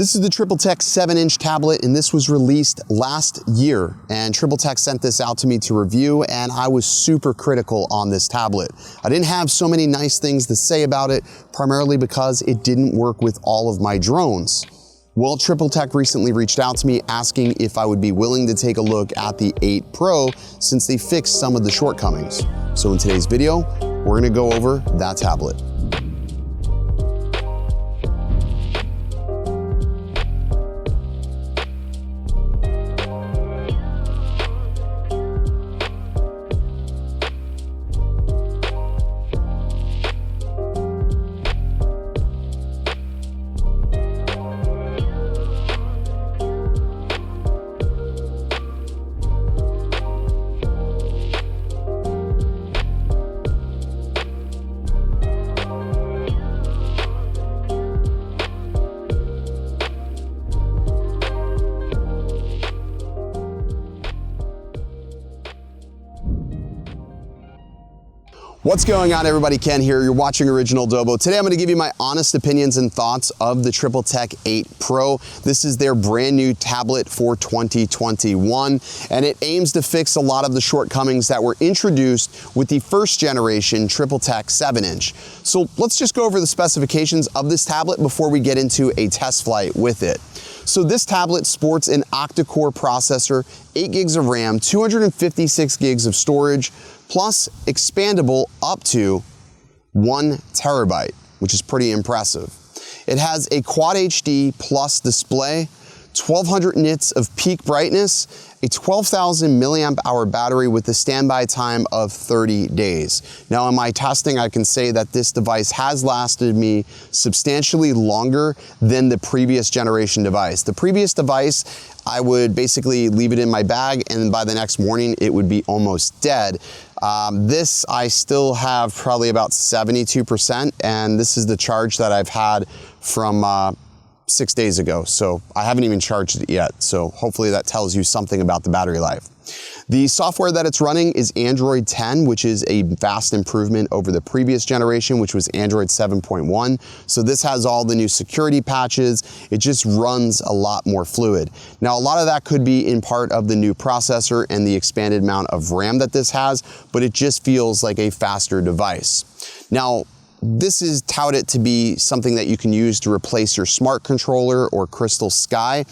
This is the TRIPLTEK 7-inch tablet, and this was released last year. And TRIPLTEK sent this out to me to review, and I was super critical on this tablet. I didn't have so many nice things to say about it, primarily because it didn't work with all of my drones. Well, TRIPLTEK recently reached out to me asking if I would be willing to take a look at the 8 Pro since they fixed some of the shortcomings. So in today's video, we're gonna go over that tablet. What's going on, everybody? Ken here. You're watching OriginaldoBo. Today I'm going to give you my honest opinions and thoughts of the TRIPLTEK 8 Pro. This is their brand new tablet for 2021, and it aims to fix a lot of the shortcomings that were introduced with the first generation TRIPLTEK 7-inch. So let's just go over the specifications of this tablet before we get into a test flight with it. So this tablet sports an octa-core processor, 8 gigs of RAM, 256 gigs of storage, plus expandable up to 1 terabyte, which is pretty impressive. It has a Quad HD Plus display, 1200 nits of peak brightness, a 12,000 milliamp hour battery with a standby time of 30 days. Now in my testing, I can say that this device has lasted me substantially longer than the previous generation device. The previous device, I would basically leave it in my bag and by the next morning it would be almost dead. This I still have probably about 72%, and this is the charge that I've had from 6 days ago, so I haven't even charged it yet, so hopefully that tells you something about the battery life. The software that it's running is Android 10, which is a vast improvement over the previous generation, which was Android 7.1. So this has all the new security patches. It just runs a lot more fluid. Now, a lot of that could be in part of the new processor and the expanded amount of RAM that this has, but it just feels like a faster device. Now, this is touted to be something that you can use to replace your smart controller or Crystal Sky.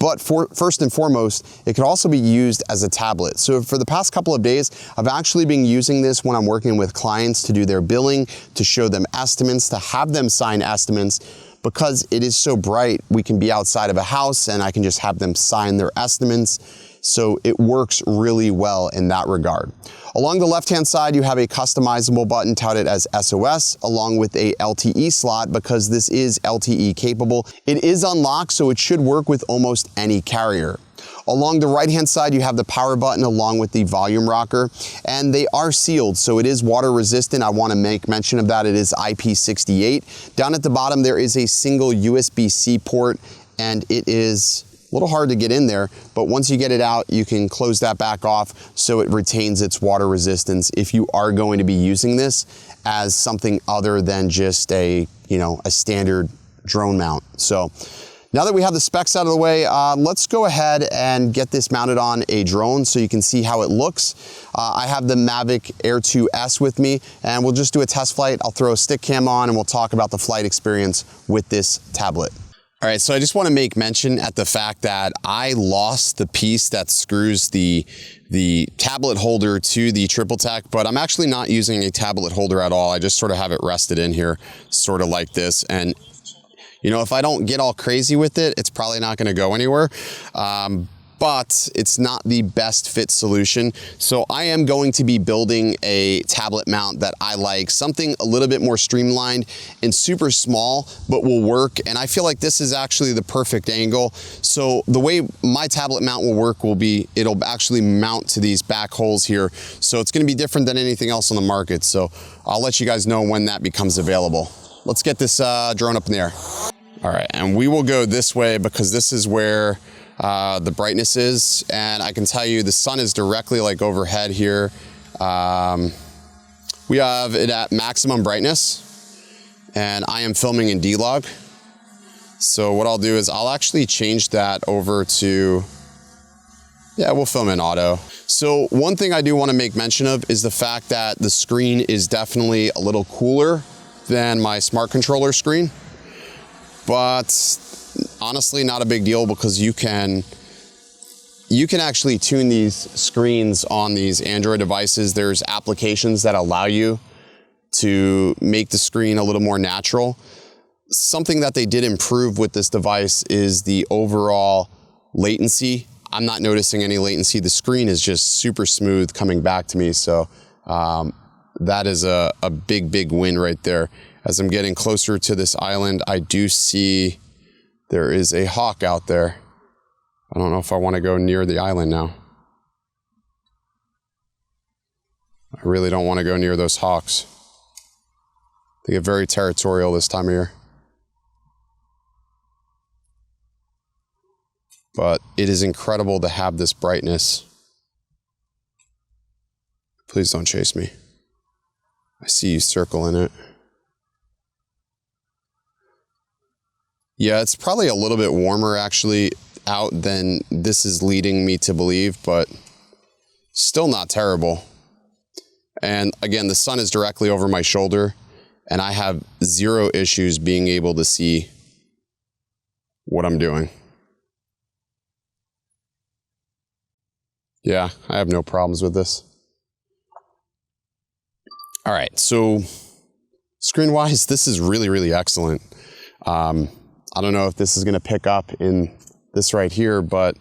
But first and foremost, it could also be used as a tablet. So for the past couple of days, I've actually been using this when I'm working with clients to do their billing, to show them estimates, to have them sign estimates. Because it is so bright, we can be outside of a house and I can just have them sign their estimates. So it works really well in that regard. Along the left-hand side, you have a customizable button touted as SOS, along with a LTE slot because this is LTE capable. It is unlocked, so it should work with almost any carrier. Along the right-hand side, you have the power button along with the volume rocker, and they are sealed, so it is water resistant. I want to make mention of that. It is IP68. Down at the bottom, there is a single USB-C port, and it is a little hard to get in there, but once you get it out, you can close that back off so it retains its water resistance if you are going to be using this as something other than just a standard drone mount. So now that we have the specs out of the way, let's go ahead and get this mounted on a drone so you can see how it looks. I have the Mavic Air 2S with me, and we'll just do a test flight. I'll throw a stick cam on and we'll talk about the flight experience with this tablet. All right, so I just want to make mention at the fact that I lost the piece that screws the tablet holder to the TRIPLTEK, but I'm actually not using a tablet holder at all. I just sort of have it rested in here, sort of like this. And if I don't get all crazy with it, it's probably not going to go anywhere. But it's not the best fit solution. So I am going to be building a tablet mount that I like, something a little bit more streamlined and super small, but will work. And I feel like this is actually the perfect angle. So the way my tablet mount will work will be, it'll actually mount to these back holes here. So it's gonna be different than anything else on the market. So I'll let you guys know when that becomes available. Let's get this drone up in the air. All right, and we will go this way because this is where the brightness is, and I can tell you the sun is directly like overhead here. We have it at maximum brightness, and I am filming in D-Log. So what I'll do is I'll actually change that over to, yeah, we'll film in auto. So one thing I do want to make mention of is the fact that the screen is definitely a little cooler than my smart controller screen, but honestly not a big deal because you can actually tune these screens on these Android devices. There's applications that allow you to make the screen a little more natural. Something that they did improve with this device is the overall latency. I'm not noticing any latency. The screen is just super smooth coming back to me. So that is a big, big win right there. As I'm getting closer to this island, I do see there is a hawk out there. I don't know if I want to go near the island now. I really don't want to go near those hawks. They get very territorial this time of year. But it is incredible to have this brightness. Please don't chase me. I see you circling it. Yeah, it's probably a little bit warmer actually out than this is leading me to believe, but still not terrible. And again, the sun is directly over my shoulder, and I have zero issues being able to see what I'm doing. Yeah, I have no problems with this. All right, so screen-wise, this is really, really excellent. I don't know if this is gonna pick up in this right here, but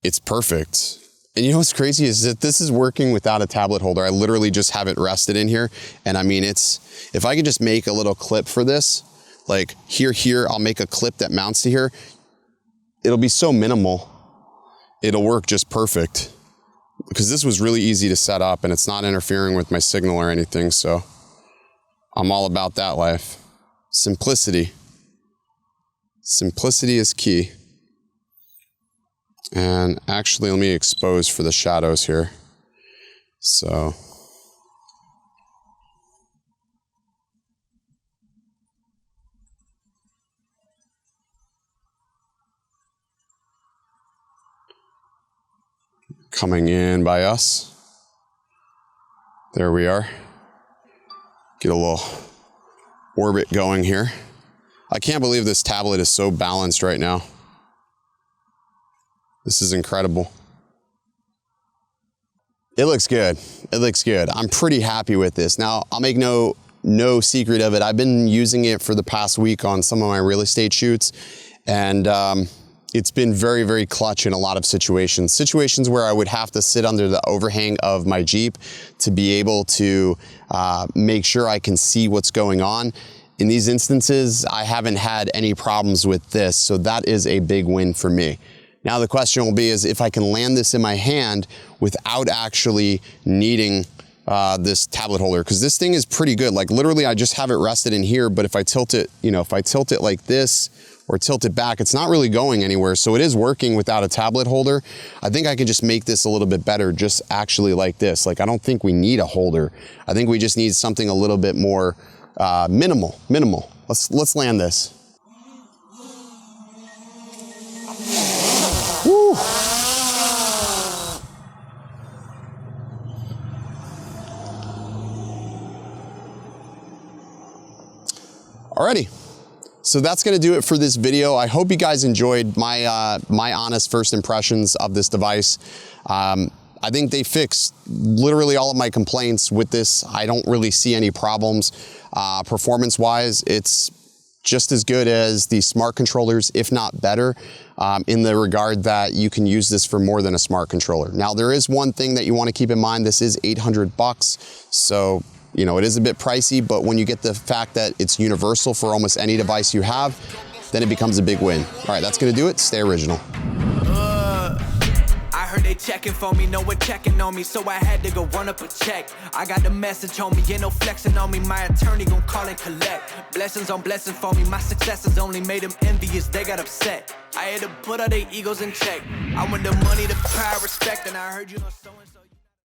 it's perfect. And you know what's crazy is that this is working without a tablet holder. I literally just have it rested in here. And I mean, if I could just make a little clip for this, like here, I'll make a clip that mounts to here. It'll be so minimal. It'll work just perfect. Because this was really easy to set up and it's not interfering with my signal or anything. So I'm all about that life. Simplicity. Simplicity is key. And actually, let me expose for the shadows here. So. Coming in by us. There we are. Get a little orbit going here. I can't believe this tablet is so balanced right now. This is incredible. It looks good. It looks good. I'm pretty happy with this. Now, I'll make no secret of it. I've been using it for the past week on some of my real estate shoots, and it's been very, very clutch in a lot of situations. Situations where I would have to sit under the overhang of my Jeep to be able to make sure I can see what's going on. In these instances, I haven't had any problems with this, so that is a big win for me. Now the question will be is if I can land this in my hand without actually needing this tablet holder, because this thing is pretty good. Like literally I just have it rested in here, but if I tilt it, you know, if I tilt it like this or tilt it back, it's not really going anywhere. So it is working without a tablet holder. I think I can just make this a little bit better just actually like this. Like I don't think we need a holder. I think we just need something a little bit more minimal. Let's land this. Woo. Alrighty, so that's gonna do it for this video. I hope you guys enjoyed my my honest first impressions of this device. I think they fixed literally all of my complaints with this. I don't really see any problems. Performance-wise, it's just as good as the smart controllers, if not better, in the regard that you can use this for more than a smart controller. Now, there is one thing that you want to keep in mind. This is $800, so you know it is a bit pricey, but when you get the fact that it's universal for almost any device you have, then it becomes a big win. All right, that's gonna do it. Stay original. They checking for me, no one checking on me, so I had to go run up a check. I got the message on me, ain't no flexing on me, my attorney gon' call and collect. Blessings on blessings for me, my successes only made them envious, they got upset. I had to put all their egos in check. I want the money, the pride, respect, and I heard you know so and so.